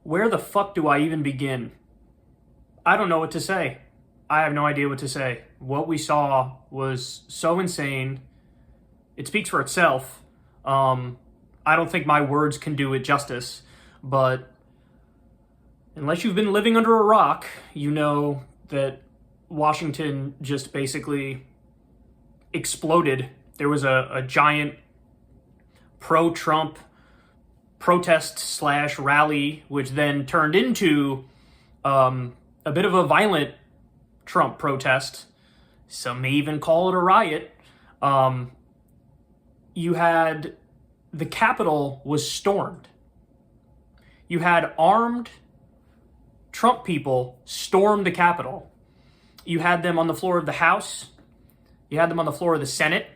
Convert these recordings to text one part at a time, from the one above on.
Where the fuck do I even begin? I don't know what to say. I have no idea what to say. What we saw was so insane. It speaks for itself. I don't think my words can do it justice, but unless you've been living under a rock, you know that Washington just basically exploded. There was a giant pro-Trump protest slash rally, which then turned into a bit of a violent Trump protest. Some may even call it a riot. You had the Capitol was stormed. You had armed Trump people storm the Capitol. You had them on the floor of the House. You had them on the floor of the Senate.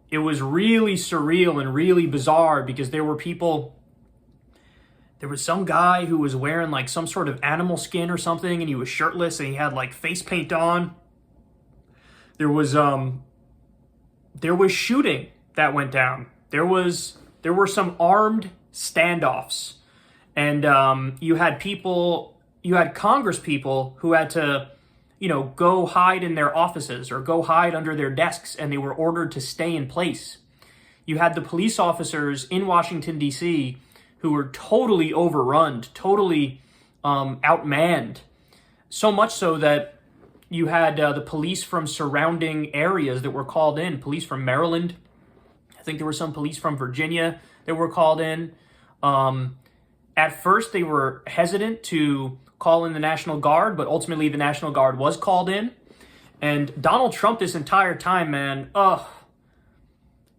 It was really surreal and really bizarre because there were people. There was some guy who was wearing like some sort of animal skin or something, and he was shirtless and he had like face paint on. There was shooting that went down. There were some armed standoffs, and you had Congress people who had to, go hide in their offices or go hide under their desks, and they were ordered to stay in place. You had the police officers in Washington, D.C., who were totally overrun, totally outmanned. So much so that you had the police from surrounding areas that were called in, police from Maryland. I think there were some police from Virginia that were called in. At first, they were hesitant to call in the National Guard, but ultimately the National Guard was called in. And Donald Trump this entire time, man,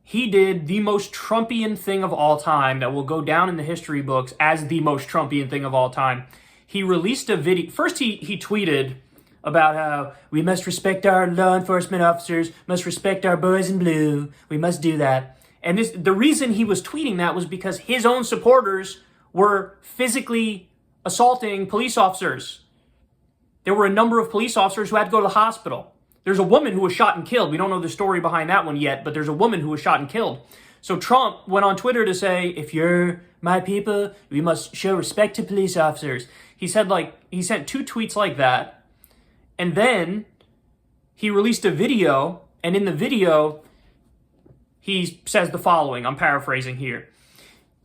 he did the most Trumpian thing of all time that will go down in the history books as the most Trumpian thing of all time. He released a video. First, he tweeted about how we must respect our law enforcement officers, must respect our boys in blue. We must do that. And the reason he was tweeting that was because his own supporters were physically assaulting police officers. There were a number of police officers who had to go to the hospital. There's a woman who was shot and killed. We don't know the story behind that one yet, but there's a woman who was shot and killed. So Trump went on Twitter to say, if you're my people, we must show respect to police officers. He sent 2 tweets like that. And then he released a video, and in the video, he says the following. I'm paraphrasing here.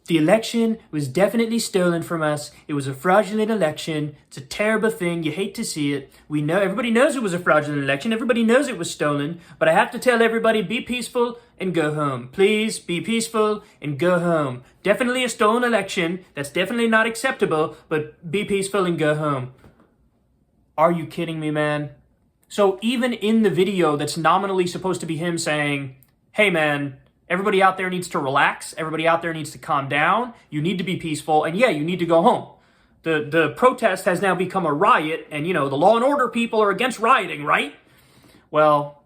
The election was definitely stolen from us. It was a fraudulent election. It's a terrible thing. You hate to see it. We know, everybody knows it was a fraudulent election. Everybody knows it was stolen. But I have to tell everybody, be peaceful and go home. Please be peaceful and go home. Definitely a stolen election. That's definitely not acceptable, but be peaceful and go home. Are you kidding me, man? So even in the video that's nominally supposed to be him saying, hey, man, everybody out there needs to relax. Everybody out there needs to calm down. You need to be peaceful. And yeah, you need to go home. The protest has now become a riot. And, the law and order people are against rioting, right? Well,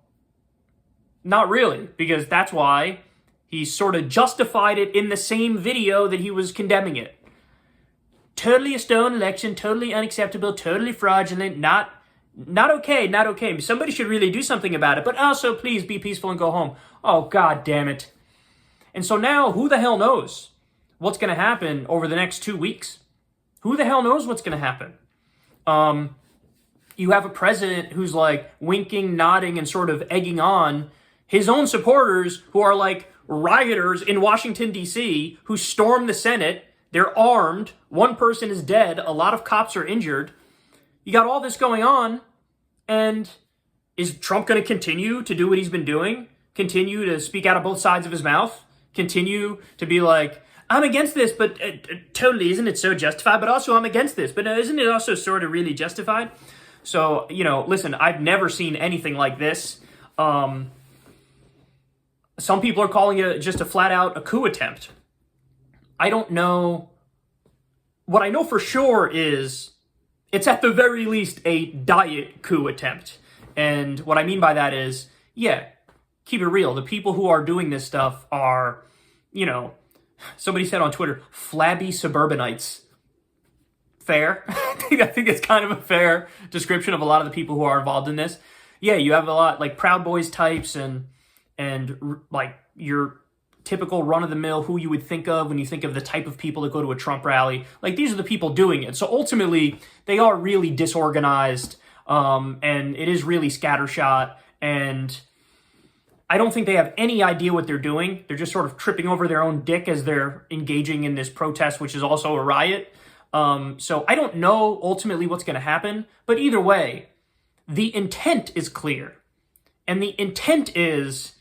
not really. Because that's why he sort of justified it in the same video that he was condemning it. Totally a stolen election. Totally unacceptable. Totally fraudulent. Not okay. Not okay. Somebody should really do something about it. But also, please be peaceful and go home. Oh, God damn it. And so now, who the hell knows what's going to happen over the next 2 weeks? Who the hell knows what's going to happen? You have a president who's like winking, nodding, and sort of egging on his own supporters who are like rioters in Washington, D.C., who stormed the Senate. They're armed. One person is dead. A lot of cops are injured. You got all this going on. And is Trump going to continue to do what he's been doing? Continue to speak out of both sides of his mouth? Continue to be like, I'm against this, but totally, isn't it so justified? But also, I'm against this, but isn't it also sort of really justified? So, listen, I've never seen anything like this. Some people are calling it just a flat out a coup attempt. I don't know. What I know for sure is it's at the very least a diet coup attempt. And what I mean by that is, yeah, keep it real. The people who are doing this stuff are, somebody said on Twitter, flabby suburbanites. Fair. I think it's kind of a fair description of a lot of the people who are involved in this. Yeah, you have a lot like Proud Boys types and like your typical run-of-the-mill who you would think of when you think of the type of people that go to a Trump rally. Like, these are the people doing it. So ultimately, they are really disorganized, and it is really scattershot, and I don't think they have any idea what they're doing. They're just sort of tripping over their own dick as they're engaging in this protest, which is also a riot. So I don't know ultimately what's going to happen, but either way, the intent is clear. And the intent is,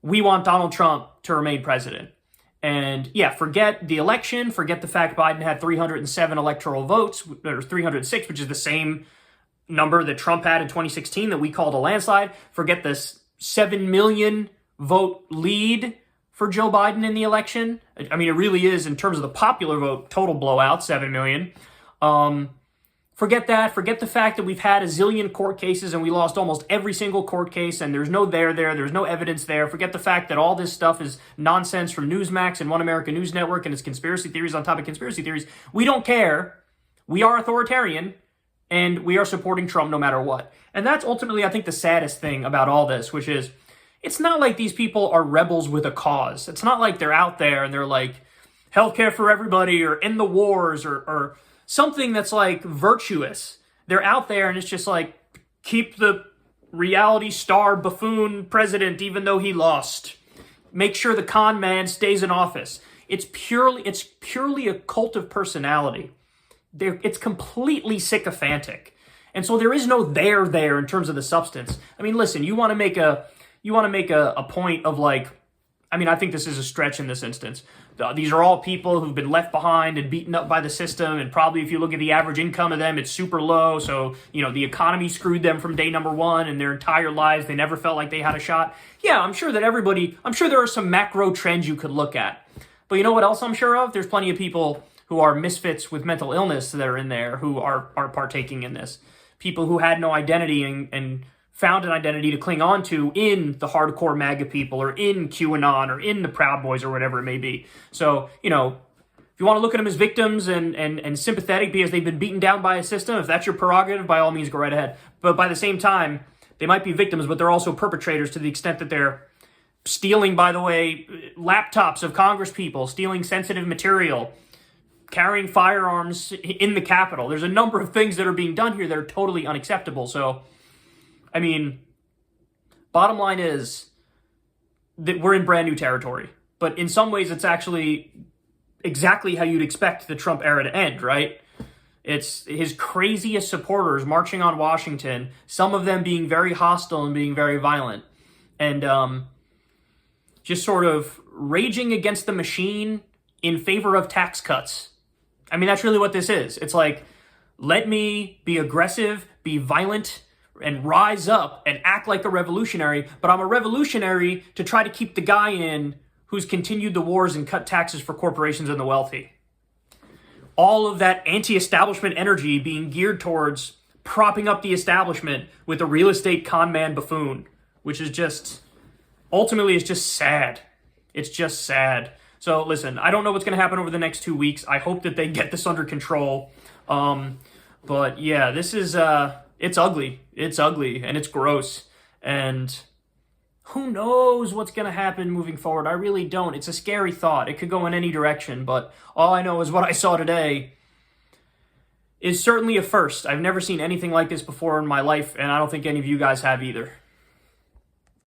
we want Donald Trump to remain president. And yeah, forget the election, forget the fact Biden had 307 electoral votes, or 306, which is the same number that Trump had in 2016 that we called a landslide. Forget this 7 million vote lead for Joe Biden in the election. I mean, it really is, in terms of the popular vote, total blowout, 7 million. Forget that. Forget the fact that we've had a zillion court cases and we lost almost every single court case, and there's no there's no evidence there. Forget the fact that all this stuff is nonsense from Newsmax and One American News Network, and it's conspiracy theories on top of conspiracy theories. We don't care. We are authoritarian, and we are supporting Trump no matter what. And that's ultimately, I think, the saddest thing about all this, which is, it's not like these people are rebels with a cause. It's not like they're out there and they're like, healthcare for everybody, or end the wars, or something that's like virtuous. They're out there and it's just like, keep the reality star buffoon president even though he lost. Make sure the con man stays in office. It's purely a cult of personality. It's completely sycophantic. And so there is no there in terms of the substance. I mean, listen, you want to make a point of like, I mean, I think this is a stretch in this instance. These are all people who've been left behind and beaten up by the system, and probably if you look at the average income of them, it's super low. So, you know, the economy screwed them from day number one, and their entire lives, they never felt like they had a shot. Yeah, I'm sure there are some macro trends you could look at. But you know what else I'm sure of? There's plenty of people who are misfits with mental illness that are in there who are partaking in this. People who had no identity and found an identity to cling on to in the hardcore MAGA people, or in QAnon, or in the Proud Boys, or whatever it may be. So, you know, if you want to look at them as victims and sympathetic because they've been beaten down by a system, if that's your prerogative, by all means, go right ahead. But by the same time, they might be victims, but they're also perpetrators to the extent that they're stealing, by the way, laptops of Congress people, stealing sensitive material, carrying firearms in the Capitol. There's a number of things that are being done here that are totally unacceptable. So, I mean, bottom line is that we're in brand new territory. But in some ways, it's actually exactly how you'd expect the Trump era to end, right? It's his craziest supporters marching on Washington, some of them being very hostile and being very violent, and just sort of raging against the machine in favor of tax cuts. I mean, that's really what this is. It's like, let me be aggressive, be violent, and rise up and act like a revolutionary, but I'm a revolutionary to try to keep the guy in who's continued the wars and cut taxes for corporations and the wealthy. All of that anti-establishment energy being geared towards propping up the establishment with a real estate con man buffoon, which is just, ultimately, it's just sad. It's just sad. So listen, I don't know what's going to happen over the next 2 weeks. I hope that they get this under control. But yeah, this is, it's ugly. It's ugly and it's gross. And who knows what's going to happen moving forward? I really don't. It's a scary thought. It could go in any direction. But all I know is what I saw today is certainly a first. I've never seen anything like this before in my life, and I don't think any of you guys have either.